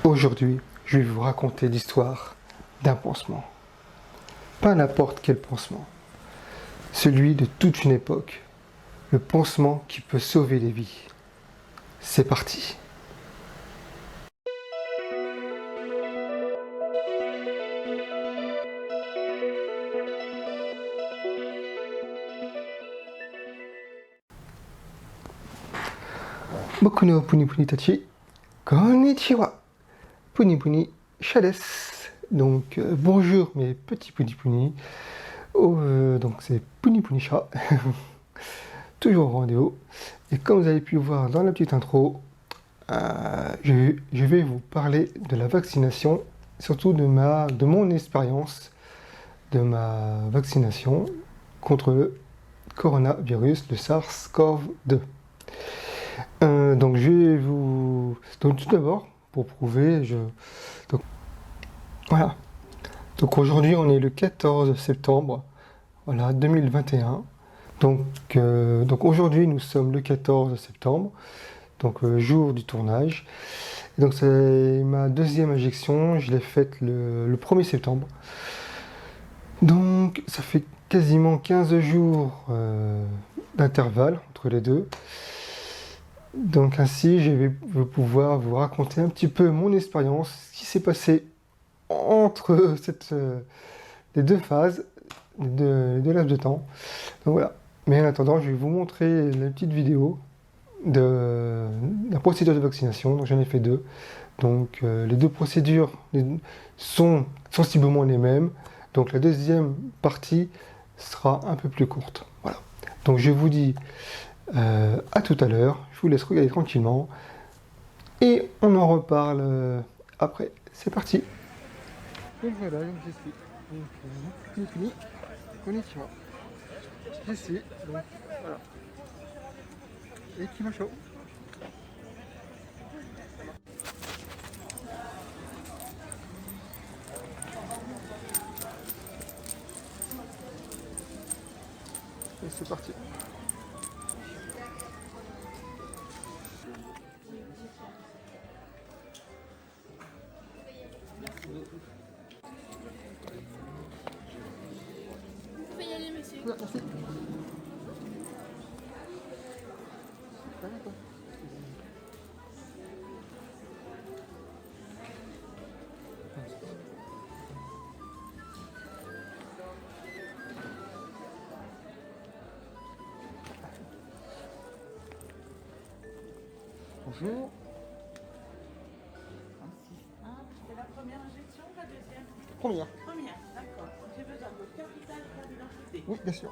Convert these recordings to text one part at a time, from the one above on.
Aujourd'hui, je vais vous raconter l'histoire d'un pansement. Pas n'importe quel pansement. Celui de toute une époque. Le pansement qui peut sauver les vies. C'est parti. Boku no Puni Puni Tachi, konnichiwa. Puni Puni Shades. Donc bonjour mes petits Puni Puni. Donc c'est Puni Puni Chat. Toujours au rendez-vous. Et comme vous avez pu voir dans la petite intro, je vais vous parler de la vaccination, surtout de mon expérience de ma vaccination contre le coronavirus, le SARS-CoV-2. Donc je vais vous... Donc tout d'abord, pour prouver, Donc voilà. Donc aujourd'hui on est le 14 septembre, voilà, 2021. Donc aujourd'hui nous sommes le 14 septembre, donc jour du tournage. Et donc c'est ma deuxième injection, je l'ai faite le 1er septembre. Donc ça fait quasiment 15 jours d'intervalle entre les deux. Donc ainsi, je vais pouvoir vous raconter un petit peu mon expérience, ce qui s'est passé entre les deux phases, les deux laps de temps. Donc voilà. Mais en attendant, je vais vous montrer la petite vidéo de la procédure de vaccination. Donc j'en ai fait deux. Donc les deux procédures sont sensiblement les mêmes. Donc la deuxième partie sera un peu plus courte. Voilà. Donc je vous dis à tout à l'heure. Je vous laisse regarder tranquillement. Et on en reparle après. C'est parti. Donc voilà, donc j'y suis. Donc fini. Konnichiwa. J'y suis. Donc voilà. Et Kimosho. Et c'est parti. Vous pouvez y aller, monsieur. Ouais, merci. Bonjour. C'est la première injection ou la deuxième? Première. Première, d'accord. J'ai besoin de votre capital et carte d'identité. Oui, bien sûr.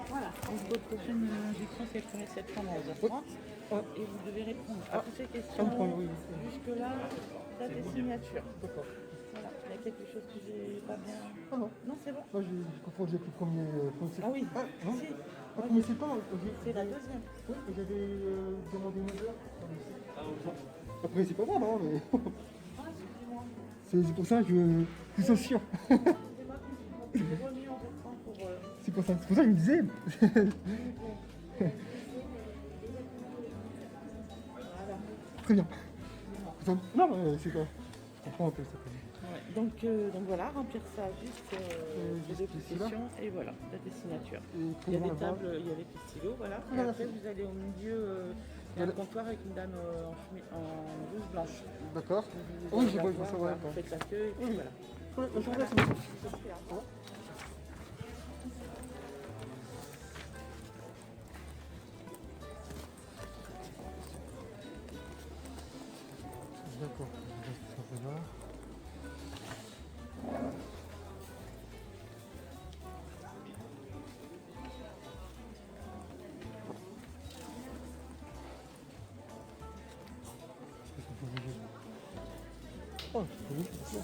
Voilà, donc votre prochaine injection c'est le 1er septembre à 11h30 et vous devez répondre à toutes ces questions. Jusque-là, date et signature. Voilà, il n'y a quelque chose que j'ai pas bien. Ah non, Non, c'est bon. moi j'ai confondu avec le premier. Ah oui. Ah non, Si. ah, premier c'est pas. C'est la deuxième. Oui, mais j'avais demandé une heure. Après c'est pas grave, hein, mais. Ah, excusez-moi. C'est pour ça que je suis sûr. C'est pas j'ai remis en temps pour. C'est pour ça qu'il me disait. Voilà. Très bien. Non, mais c'est quoi? Je comprends un peu ça. Ouais, donc voilà, remplir ça juste juste les ici, là. positions et voilà, date et signature. Et Il y a comment des là-bas? tables, il y a des petits stylos, voilà. Et Voilà, après, c'est- vous allez au milieu, il y a un comptoir avec une dame en blouse blanche. D'accord. Vous Oui, allez je la vois voir, ça, voilà, ouais. vous faites la queue et puis voilà. Ouais, je vous Voilà. remercie. Je suis là. D'accord. Je reste un peu là. Qu'est-ce qu'on peut bouger? Oh, oui, c'est ça.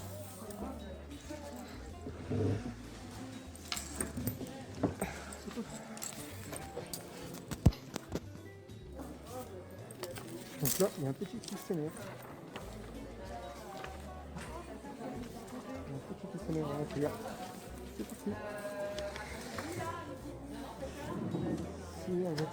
Donc là, il y a un petit questionnaire. Un petit questionnaire à remplir. C'est parti. C'est avec...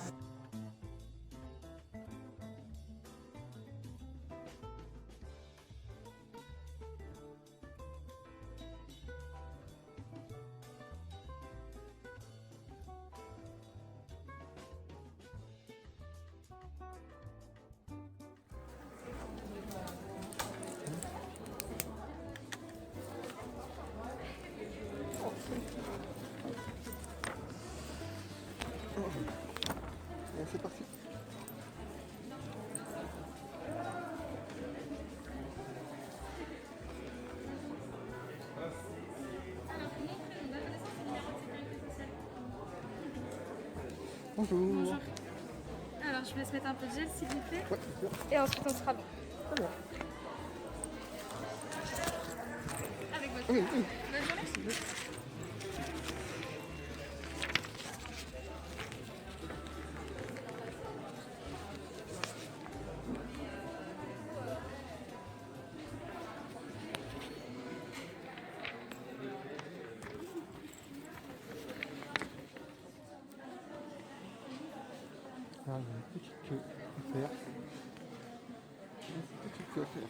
Et c'est parti. Bonjour. Bonjour. Alors, je vous laisse mettre un peu de gel, s'il vous plaît. Ouais, c'est sûr. Et ensuite, on sera bon. Très bien. Avec votre Oui, oui. bonne journée. Ah, il y a une petite queue à faire. Une petite queue à faire.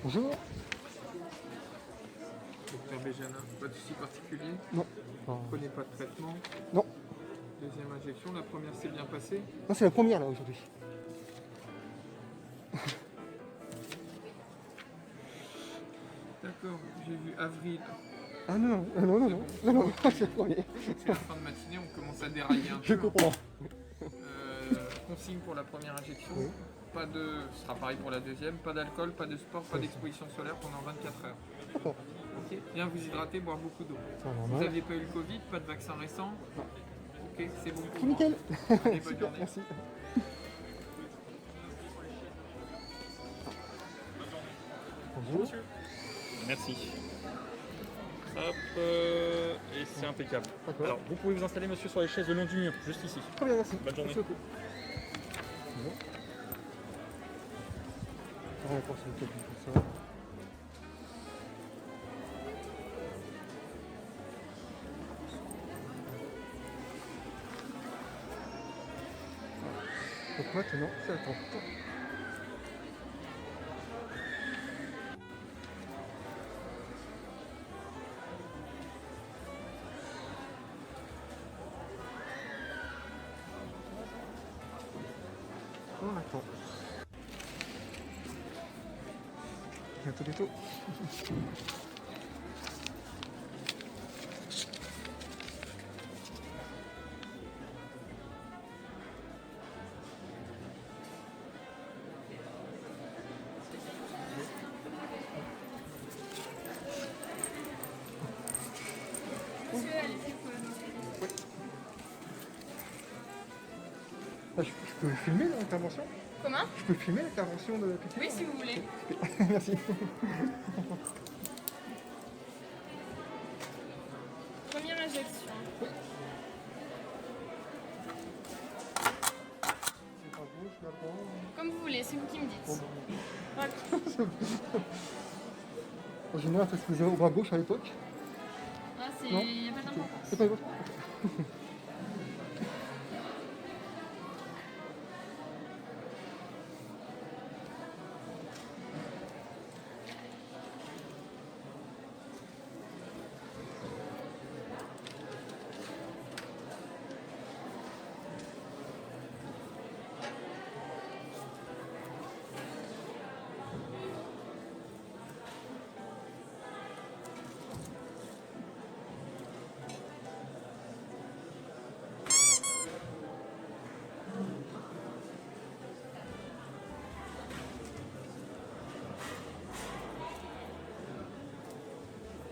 Bonjour. Docteur Béjanin, pas de souci particulier, Non. Oh. prenez pas de traitement. Non. Deuxième injection, la première s'est bien passée. Non, c'est la première là aujourd'hui. D'accord, j'ai vu avril, Ah non, non, non, non, non, non, c'est le premier. c'est la fin de matinée, on commence à dérailler un Je peu. comprends. Consigne pour la première injection, Oui. pas de, ce sera pareil pour la deuxième, pas d'alcool, pas de sport, pas d'exposition solaire pendant 24 heures. D'accord. Ok, bien vous hydrater, boire beaucoup d'eau. C'est Vous normal. n'aviez pas eu le Covid, pas de vaccin récent. Non. Ok, c'est bon pour C'est moi. nickel. Allez, bonne Super, journée. merci. Bonjour. Merci. Hop, et c'est impeccable. D'accord. Alors, vous pouvez vous installer, monsieur, sur les chaises le long du mur, juste ici. Très bien, merci. Bonne journée. Merci beaucoup. Bon. On va passer le tapis comme ça. Donc maintenant, c'est attendre. On attend. Bientôt, bientôt. Monsieur, allez-y, vous pouvez nous aider. peux filmer l'intervention? Comment? Je peux filmer l'intervention de Pékin? Oui, si vous voulez. Merci. Première injection. C'est pas gauche, là-bas. Comme vous voulez, c'est vous qui me dites. Bon, Ok. En général, ça se faisait au bras gauche à l'époque. Ah, c'est... Non. Il n'y a pas d'importance. C'est pas gauche.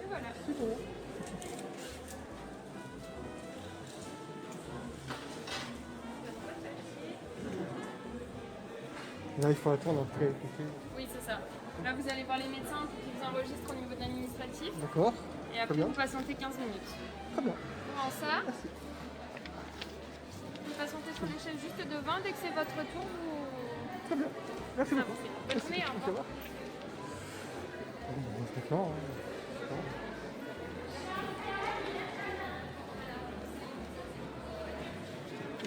Et voilà. Là, il faut attendre après. Oui, c'est ça. Là, vous allez voir les médecins pour qu'ils vous enregistrent au niveau de l'administratif. D'accord. Et après, bien. vous patientez 15 minutes. Très bien. Comment ça? Merci. Vous patientez sur l'échelle juste devant. Dès que c'est votre tour, vous... Très bien. Merci Ça beaucoup. vous fait. Bonne journée, au revoir. C'est clair, hein.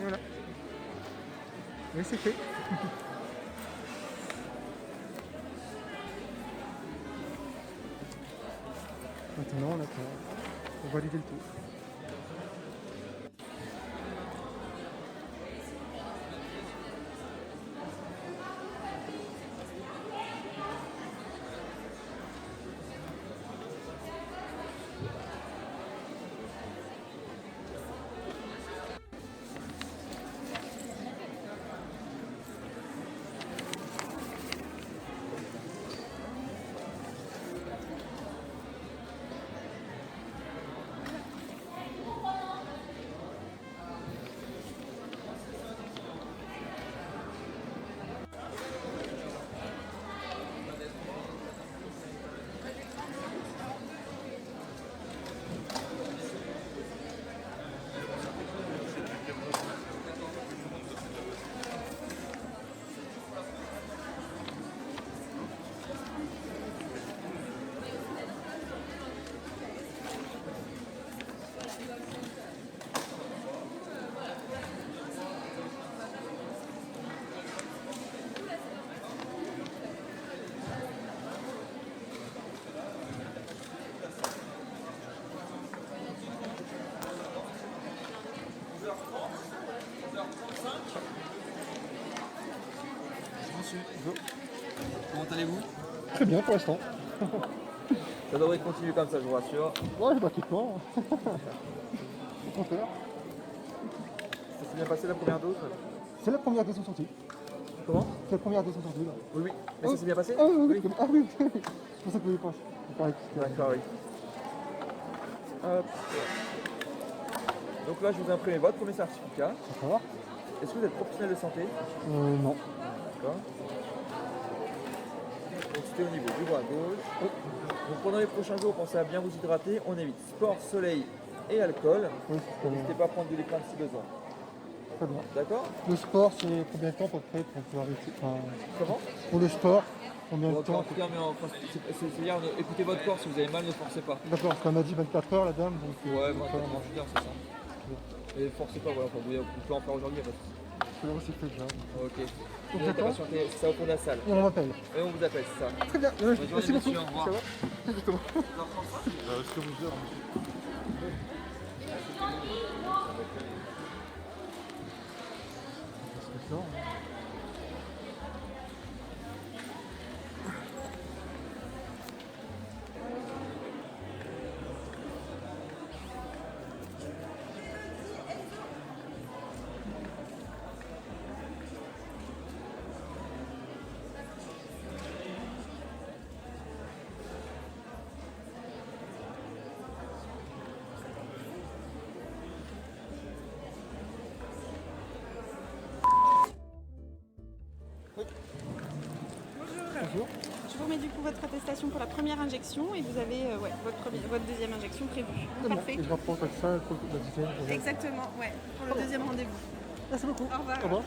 Voilà. Mais c'est fait. Maintenant, on attend pour valider le tout. Comment allez-vous? Très bien pour l'instant. Ça devrait continuer comme ça, je vous rassure. Ouais, bah quitte-moi. Au contraire. Ça s'est bien passé la première dose? C'est la première des sortie. Comment? C'est la première des sortie là. Oui, oui. Mais ça s'est bien passé? Ah oui, oui. Ah oui. C'est pour ça que je pense. D'accord, oui. Hop. Donc là, je vous ai imprimé votre premier certificat. D'accord. Est-ce que vous êtes professionnel de santé? Non. D'accord. Donc c'était au niveau du bras gauche. Donc pendant les prochains jours, pensez à bien vous hydrater. On évite sport, soleil et alcool. Oui, c'est N'hésitez pas à prendre de l'écran si besoin. très bien. D'accord? Le sport, c'est combien de temps pour près pour pouvoir arrêter Comment? Pour le sport, combien de Donc, en temps tout cas, mais c'est-à-dire, écoutez votre corps, si vous avez mal, ne forcez pas. D'accord, parce qu'elle m'a dit 24 heures la dame. Donc, Ouais, moi, 48 heures, c'est ça. Et forcez pas, voilà, on peut en faire aujourd'hui, il n'y a pas de souci. c'est là aussi fait déjà. Ok. On Vous fait êtes à quoi patienter, c'est ça au fond de la salle. Et on m'appelle. Et on vous appelle, c'est ça. Très bien. journée, Merci beaucoup. monsieur, au revoir. Ça va? Justement. Ce que vous dire. vous remet du coup votre attestation pour la première injection et vous avez votre deuxième injection prévue. Parfait. Et je reprends comme ça pour la deuxième. Exactement, ouais, pour le deuxième rendez-vous. Merci beaucoup. Au revoir. Au revoir.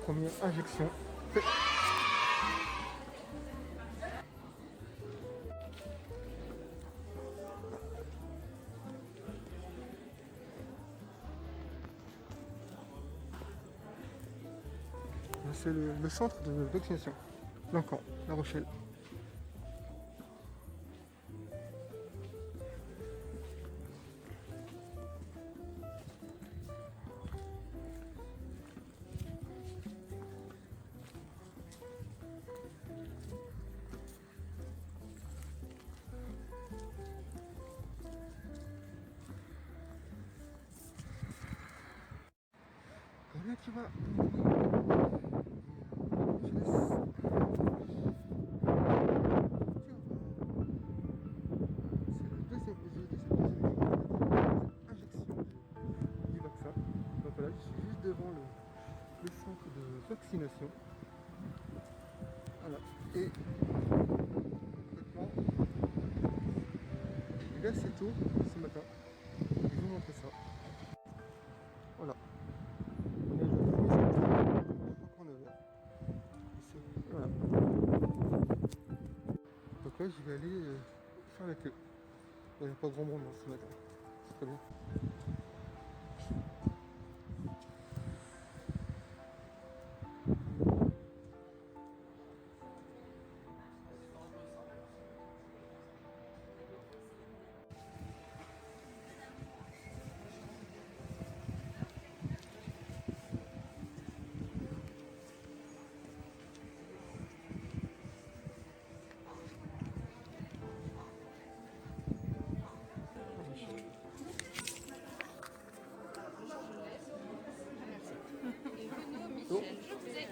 Première injection. C'est le centre de vaccination. L'Encan, La Rochelle. Combien tu vas? Je laisse. C'est le deuxième mesure de cette deuxième injection du vaccin. Donc voilà, je suis juste devant le centre de vaccination. Voilà. Et concrètement, il est assez tôt ce matin. Je vais vous montrer ça. Voilà. On est le premier septembre, encore 9h. Voilà. Donc là, je vais aller faire la queue. Il n'y a pas grand monde ce matin. C'est très bien.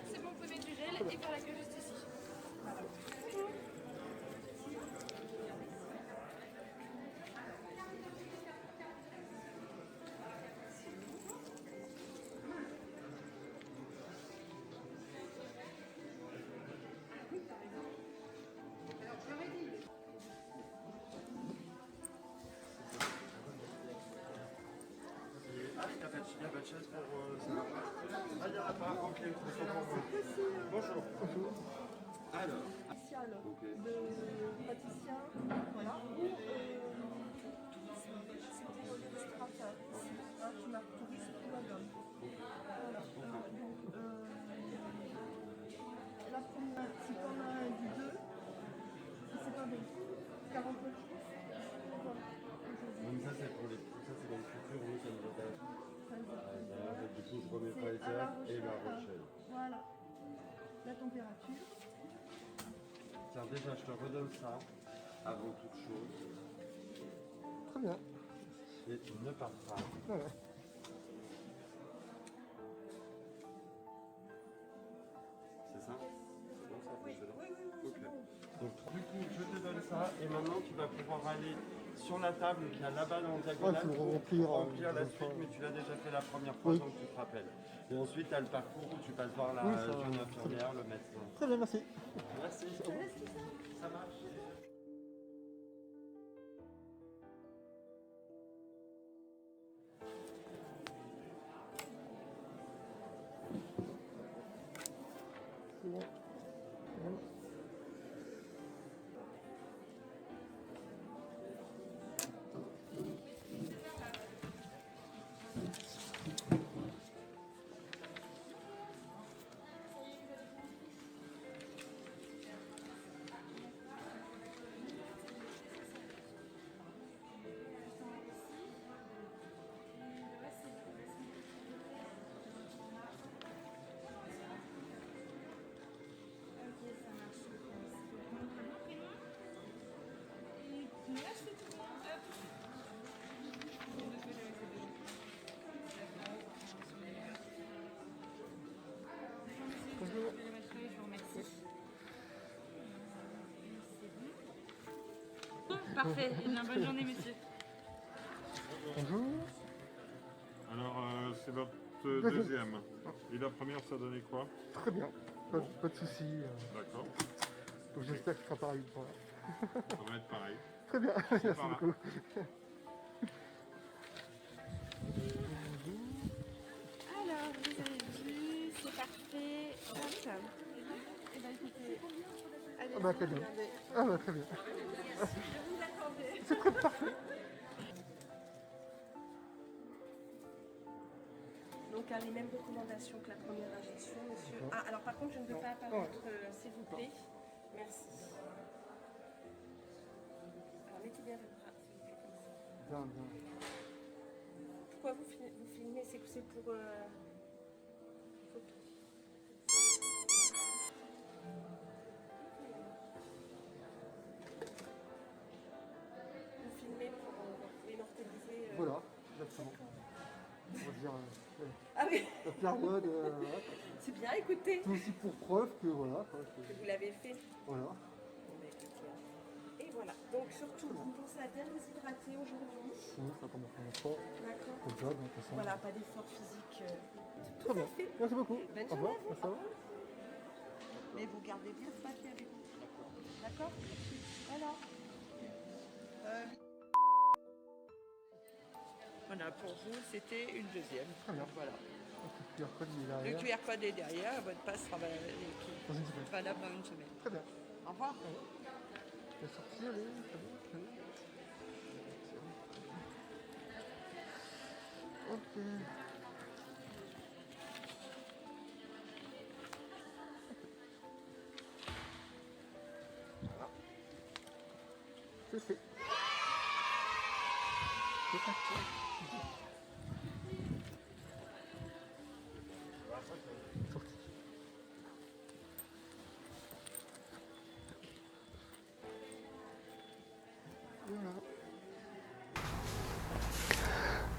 C'est bon, vous pouvez mettre du gel et faire la queue juste ici. Il n'y a pas de chaise pour ça. Ah, il n'y en a pas. Ok, bonjour. Bonjour. Alors. De praticien, voilà, ou touriste ou wagone. Voilà. La première, si tu en as du 2, c'est pas bon. 40 euros. Voilà. Donc ça c'est pour les futurs, nous ça nous intéresse. Du coup je remets Pfizer et La Rochelle. Voilà. La température. Tiens déjà je te redonne ça avant toute chose. Très bien. Et tu ne pars pas. Voilà. C'est ça? C'est bon ça? Oui, ok. Donc du coup je te donne ça et maintenant tu vas pouvoir aller sur la table qui est là-bas dans le diagonale Ouais, faut pour remplir la suite, mais tu l'as déjà fait la première fois Oui. donc tu te rappelles. Et ensuite tu as le parcours où tu passes voir la Oui, ça va. jeune infirmière, le médecin. Très bien, merci. Merci. Ça marche. C'est bon. Voilà. Parfait. Eh bien, bonne journée, messieurs. Bonjour. Alors, c'est votre deuxième. Et la première, ça donnait quoi? Très bien. Pas de soucis. D'accord. Donc j'espère que ce sera pareil. Voilà. Ça va être pareil. Très bien. Merci Voilà. beaucoup. Alors, vous avez vu, c'est parfait. Hop. Et ben écoutez, allez, Ah bah très bien. regardez. Ah bah très bien. Je vous l'accordais. C'est très parfait. Donc, les mêmes recommandations que la première injection, monsieur. Ah, alors par contre, je ne peux pas apparaître, s'il vous plaît. Merci. Alors, mettez bien votre bras, s'il vous plaît, comme ça. Bien, bien. Pourquoi vous filmez? C'est que c'est pour photo. Vous filmez pour immortaliser. Voilà, exactement. On va dire Ah oui, la période, voilà. c'est bien, écoutez, C'est aussi pour preuve que voilà. Quoi, que vous l'avez fait. voilà. Bon, bah, écoutez. Et voilà, donc surtout, vous pensez à bien vous hydrater aujourd'hui. Oui, ça commence à sport. D'accord. Comme ça, donc ça. Voilà, pas d'effort physique. Très bien. Merci beaucoup. Bonne Au revoir. journée à vous. Merci à vous. Mais vous gardez bien ce papier avec vous. D'accord. Voilà. Voilà, pour vous, c'était une deuxième. Très bien. Voilà. Le QR code il est Le derrière. QR code est derrière, votre passe sera Dans une semaine. valable dans une semaine. Très bien. Au revoir. La sortie, elle est très bien. Très bien. Ok. Voilà. C'est fait. C'est parti. Sorti. Voilà.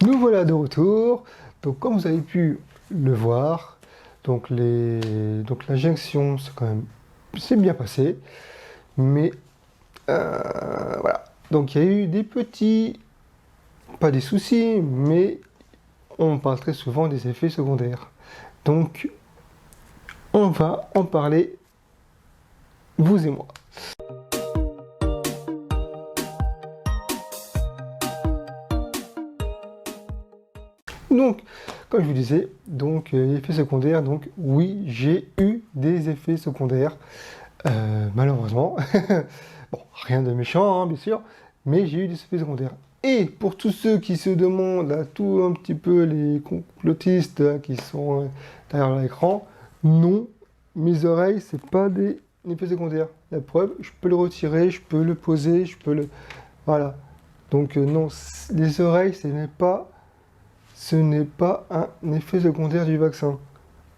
Nous voilà de retour. Donc comme vous avez pu le voir, donc l'injection c'est bien passé, mais voilà. Donc il y a eu des petits, pas des soucis, mais on parle très souvent des effets secondaires. Donc on va en parler, vous et moi. Donc, comme je vous disais, donc effets secondaires, donc oui, j'ai eu des effets secondaires, malheureusement. Bon, rien de méchant, hein, bien sûr, mais j'ai eu des effets secondaires. Et pour tous ceux qui se demandent, là, tout un petit peu les complotistes là, qui sont derrière l'écran, non, mes oreilles, c'est pas des effets secondaires. La preuve, je peux le retirer, je peux le poser, je peux le... Voilà. Donc non, les oreilles, ce n'est pas un effet secondaire du vaccin,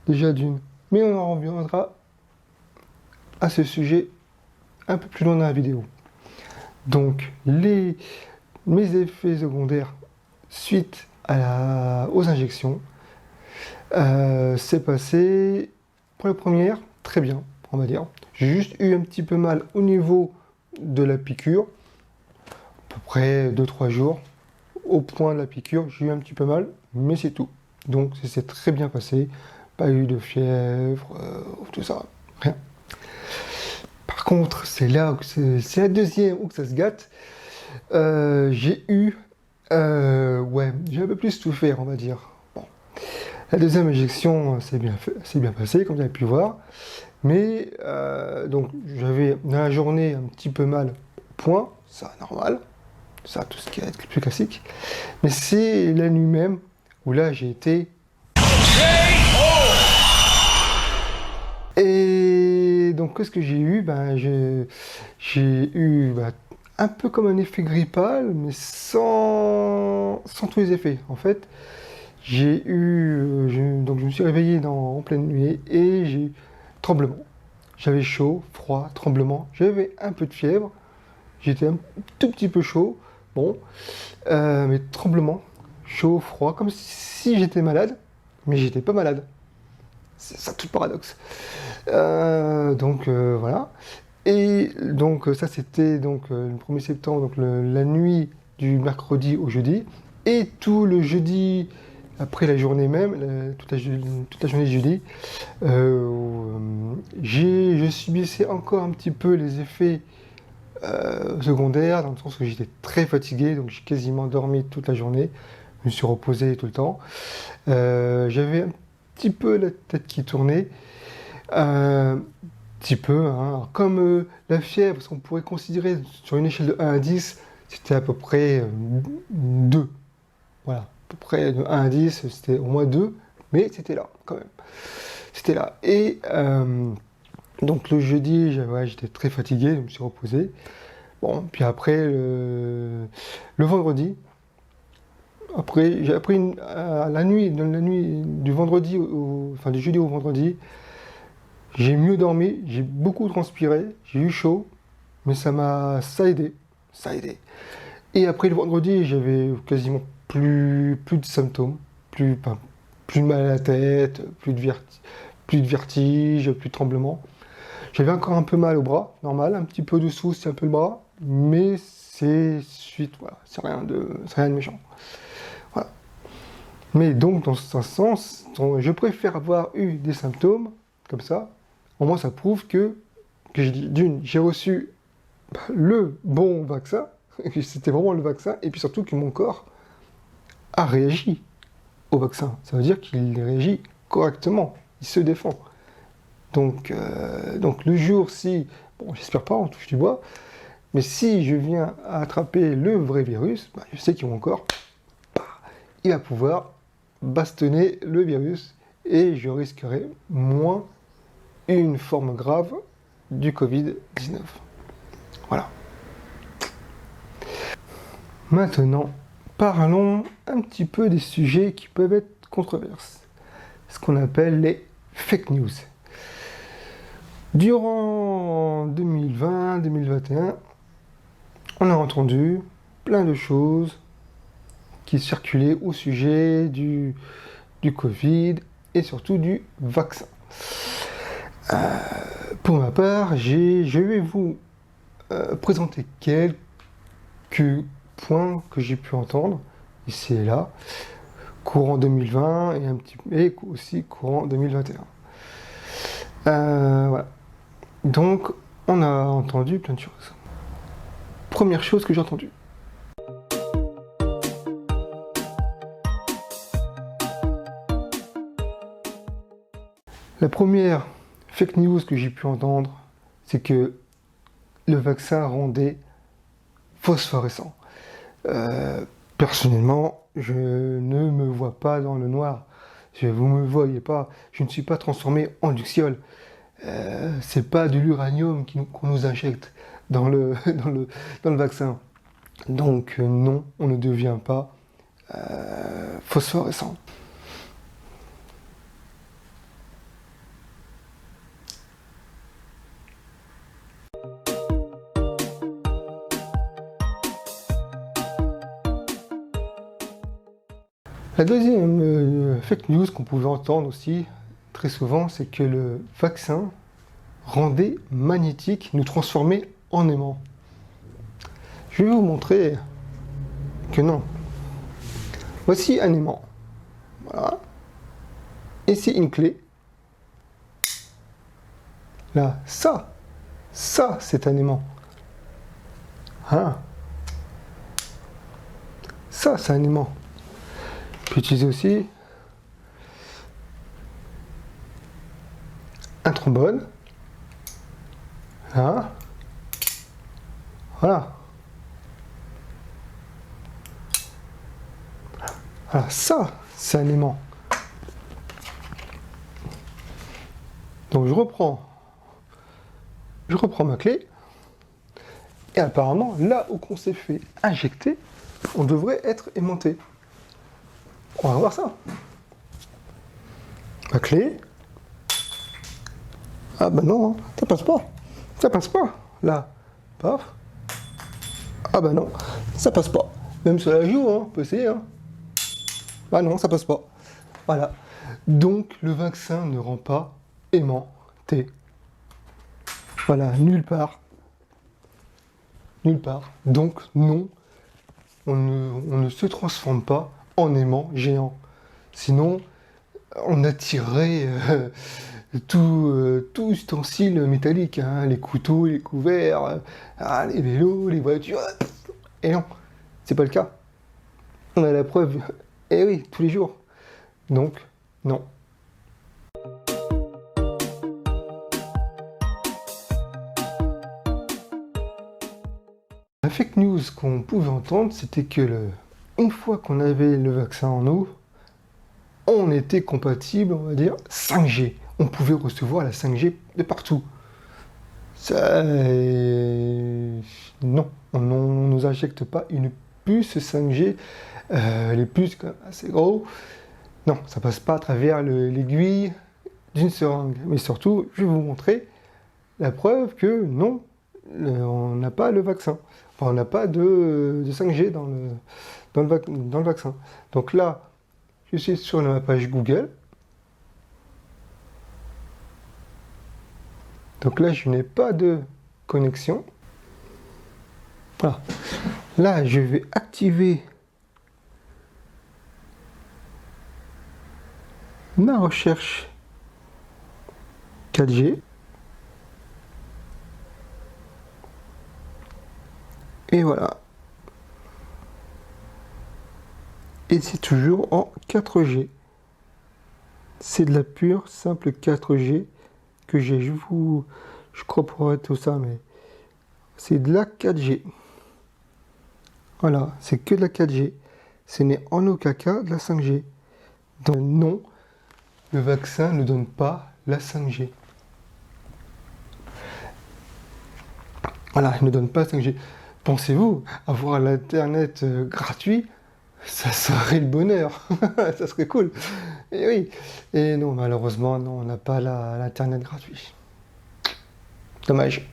déjà d'une. Mais on en reviendra à ce sujet un peu plus loin dans la vidéo. Donc, mes effets secondaires suite aux injections, c'est passé pour la première, très bien, on va dire. J'ai juste eu un petit peu mal au niveau de la piqûre, à peu près 2-3 jours. Au point de la piqûre, j'ai eu un petit peu mal, mais c'est tout. Donc ça s'est très bien passé, pas eu de fièvre, tout ça, rien. Par contre, c'est là où c'est la deuxième où que ça se gâte. J'ai un peu plus souffert, on va dire. Bon. La deuxième injection, c'est bien passé, comme vous avez pu voir. Mais donc j'avais dans la journée un petit peu mal au point, ça normal. Ça, tout ce qui est plus classique. Mais c'est la nuit même où là j'ai été. Et donc qu'est-ce que j'ai eu? J'ai eu un peu comme un effet grippal, mais sans tous les effets. En fait, donc je me suis réveillé en pleine nuit et j'ai eu tremblement. J'avais chaud, froid, tremblement. J'avais un peu de fièvre. J'étais un tout petit peu chaud. Bon, mais tremblement, chaud, froid, comme si j'étais malade, mais j'étais pas malade. C'est ça tout le paradoxe. Donc voilà. Et donc ça c'était donc le 1er septembre, donc la nuit du mercredi au jeudi. Et tout le jeudi, après la journée même, toute la journée de jeudi, je subissais encore un petit peu les effets secondaires, dans le sens que j'étais très fatigué, donc j'ai quasiment dormi toute la journée. Je me suis reposé tout le temps. J'avais un petit peu la tête qui tournait. Petit peu, hein. Alors, comme la fièvre, parce qu'on pourrait considérer sur une échelle de 1 à 10, c'était à peu près 2. Voilà, à peu près de 1 à 10, c'était au moins 2, mais c'était là, quand même. C'était là. Et donc le jeudi, j'étais très fatigué, je me suis reposé. Bon, puis après, le vendredi, après, j'ai appris la nuit du vendredi, enfin du jeudi au vendredi, j'ai mieux dormi, j'ai beaucoup transpiré, j'ai eu chaud, mais ça a aidé, Et après le vendredi, j'avais quasiment plus de symptômes, plus de mal à la tête, plus de vertige, plus de tremblements. J'avais encore un peu mal au bras, normal, un petit peu dessous, c'est un peu le bras, mais c'est c'est rien de méchant. Voilà. Mais donc, dans un sens, je préfère avoir eu des symptômes comme ça. Au moins, ça prouve que j'ai reçu le bon vaccin, que c'était vraiment le vaccin, et puis surtout que mon corps a réagi au vaccin. Ça veut dire qu'il réagit correctement, il se défend. Donc le jour si, bon, j'espère pas, on touche du bois, mais si je viens à attraper le vrai virus, je sais que mon corps, il va pouvoir bastonner le virus et je risquerai moins une forme grave du Covid-19. Voilà. Maintenant, parlons un petit peu des sujets qui peuvent être controversés. Ce qu'on appelle les fake news. Durant 2020-2021, on a entendu plein de choses qui circulaient au sujet du Covid et surtout du vaccin. Pour ma part, je vais vous présenter quelques points que j'ai pu entendre ici et là, courant 2020 et aussi courant 2021. Voilà. Donc, on a entendu plein de choses. Première chose que j'ai entendue. La première fake news que j'ai pu entendre, c'est que le vaccin rendait phosphorescent. Personnellement, je ne me vois pas dans le noir. Vous ne me voyez pas, je ne suis pas transformé en luxiole. C'est pas de l'uranium qu'on nous injecte dans le vaccin. Donc non, on ne devient pas phosphorescent. La deuxième fake news qu'on pouvait entendre aussi très souvent, c'est que le vaccin rendait magnétique, nous transformait en aimant. Je vais vous montrer que non. Voici un aimant. Voilà. Et c'est une clé. Là, ça c'est un aimant. Hein? Ça, c'est un aimant. On peut utiliser aussi un trombone. Là. Voilà. Voilà, ça, c'est un aimant. Donc je reprends ma clé. Et apparemment, là où on s'est fait injecter, on devrait être aimanté. On va voir ça. Ma clé. Ah bah non, ça passe pas. Ça passe pas. Là, paf. Ah bah non, ça passe pas. Même sur la joue, on peut essayer. Ah non, ça passe pas. Voilà. Donc le vaccin ne rend pas aimanté. Voilà, nulle part. Nulle part. Donc non, on ne se transforme pas en aimant géant. Sinon, on attirerait tout ustensile métallique, hein, les couteaux, les couverts, les vélos, les voitures. Et non, c'est pas le cas. On a la preuve, et oui, tous les jours. Donc, non. La fake news qu'on pouvait entendre, c'était que une fois qu'on avait le vaccin en nous, on était compatible, on va dire, 5G. On pouvait recevoir la 5G de partout. Ça, non, on ne nous injecte pas une puce 5G, les puces quand même assez gros. Non, ça passe pas à travers l'aiguille d'une seringue. Mais surtout, je vais vous montrer la preuve que non, on n'a pas le vaccin. Enfin, on n'a pas de 5G dans le vaccin. Donc là, je suis sur ma page Google. Donc là, je n'ai pas de connexion. Voilà. Là, je vais activer ma recherche 4G. Et voilà. Et c'est toujours en 4G. C'est de la pure, simple 4G que j'ai. Je crois pour être tout ça, mais c'est de la 4G. Voilà, c'est que de la 4G. Ce n'est en aucun cas de la 5G. Donc non, le vaccin ne donne pas la 5G. Voilà, il ne donne pas la 5G. Pensez-vous, avoir l'internet gratuit, ça serait le bonheur. Ça serait cool. Et oui. Et non, malheureusement, non, on n'a pas l'internet gratuit. Dommage.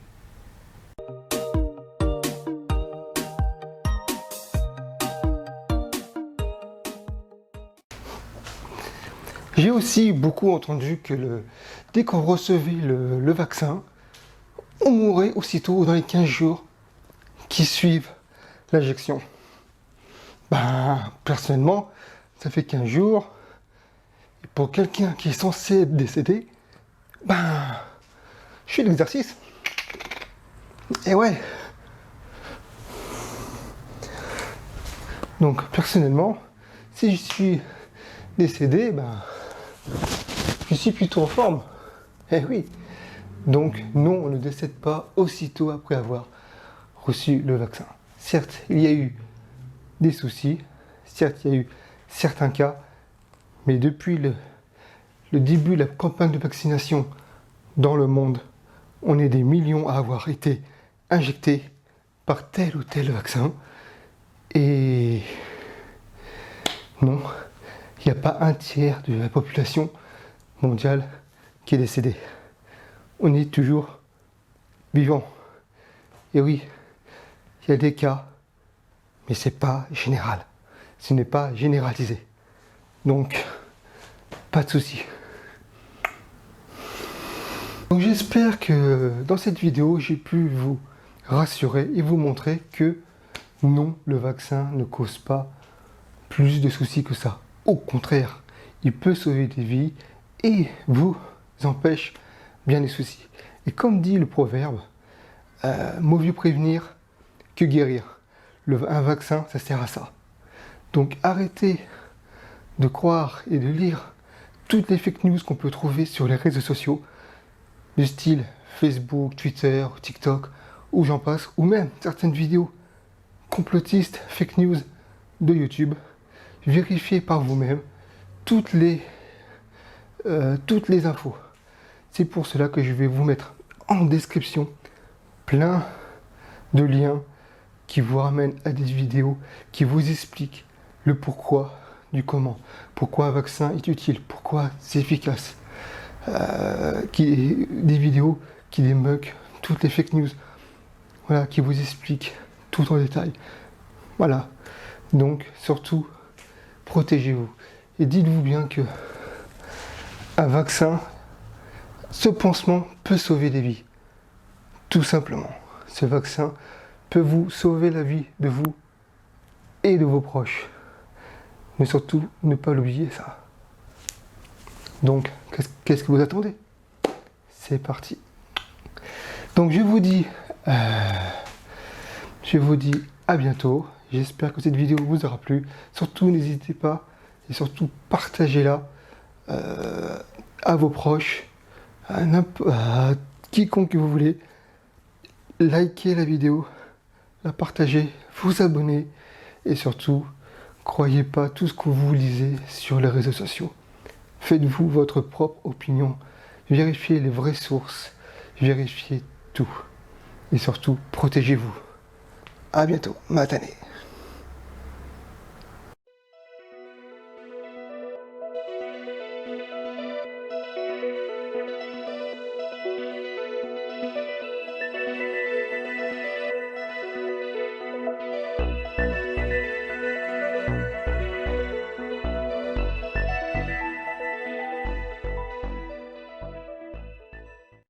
J'ai aussi beaucoup entendu que dès qu'on recevait le vaccin, on mourrait aussitôt dans les 15 jours qui suivent l'injection. Ben, personnellement, ça fait 15 jours. Et pour quelqu'un qui est censé être décédé, ben, je fais l'exercice. Et ouais. Donc, personnellement, si je suis décédé, ben, je suis plutôt en forme. Eh oui. Donc, non, on ne décède pas aussitôt après avoir reçu le vaccin. Certes, il y a eu des soucis, certes, il y a eu certains cas, mais depuis le début de la campagne de vaccination dans le monde, on est des millions à avoir été injectés par tel ou tel vaccin. Et non, il n'y a pas un tiers de la population mondiale qui est décédée. On est toujours vivant. Et oui, il y a des cas, mais ce n'est pas général. Ce n'est pas généralisé. Donc, pas de souci. Donc j'espère que dans cette vidéo, j'ai pu vous rassurer et vous montrer que non, le vaccin ne cause pas plus de soucis que ça. Au contraire, il peut sauver des vies et vous empêche bien les soucis. Et comme dit le proverbe, mieux vaut prévenir que guérir. Un vaccin, ça sert à ça. Donc arrêtez de croire et de lire toutes les fake news qu'on peut trouver sur les réseaux sociaux, du style Facebook, Twitter, TikTok, ou j'en passe, ou même certaines vidéos complotistes, fake news de YouTube. Vérifiez par vous-même toutes les infos. C'est pour cela que je vais vous mettre en description plein de liens qui vous ramènent à des vidéos qui vous expliquent le pourquoi du comment, pourquoi un vaccin est utile, pourquoi c'est efficace. Des vidéos qui débunkent toutes les fake news, voilà, qui vous expliquent tout en détail. Voilà. Donc surtout, protégez-vous et dites-vous bien que un vaccin, ce pansement peut sauver des vies. Tout simplement, ce vaccin peut vous sauver la vie de vous et de vos proches. Mais surtout, ne pas l'oublier ça. Donc, qu'est-ce que vous attendez? C'est parti. Donc je vous dis à bientôt. J'espère que cette vidéo vous aura plu. Surtout, n'hésitez pas et surtout partagez-la à vos proches, à quiconque que vous voulez. Likez la vidéo, la partagez, vous abonnez et surtout, croyez pas tout ce que vous lisez sur les réseaux sociaux. Faites-vous votre propre opinion. Vérifiez les vraies sources. Vérifiez tout. Et surtout, protégez-vous. À bientôt. Matane.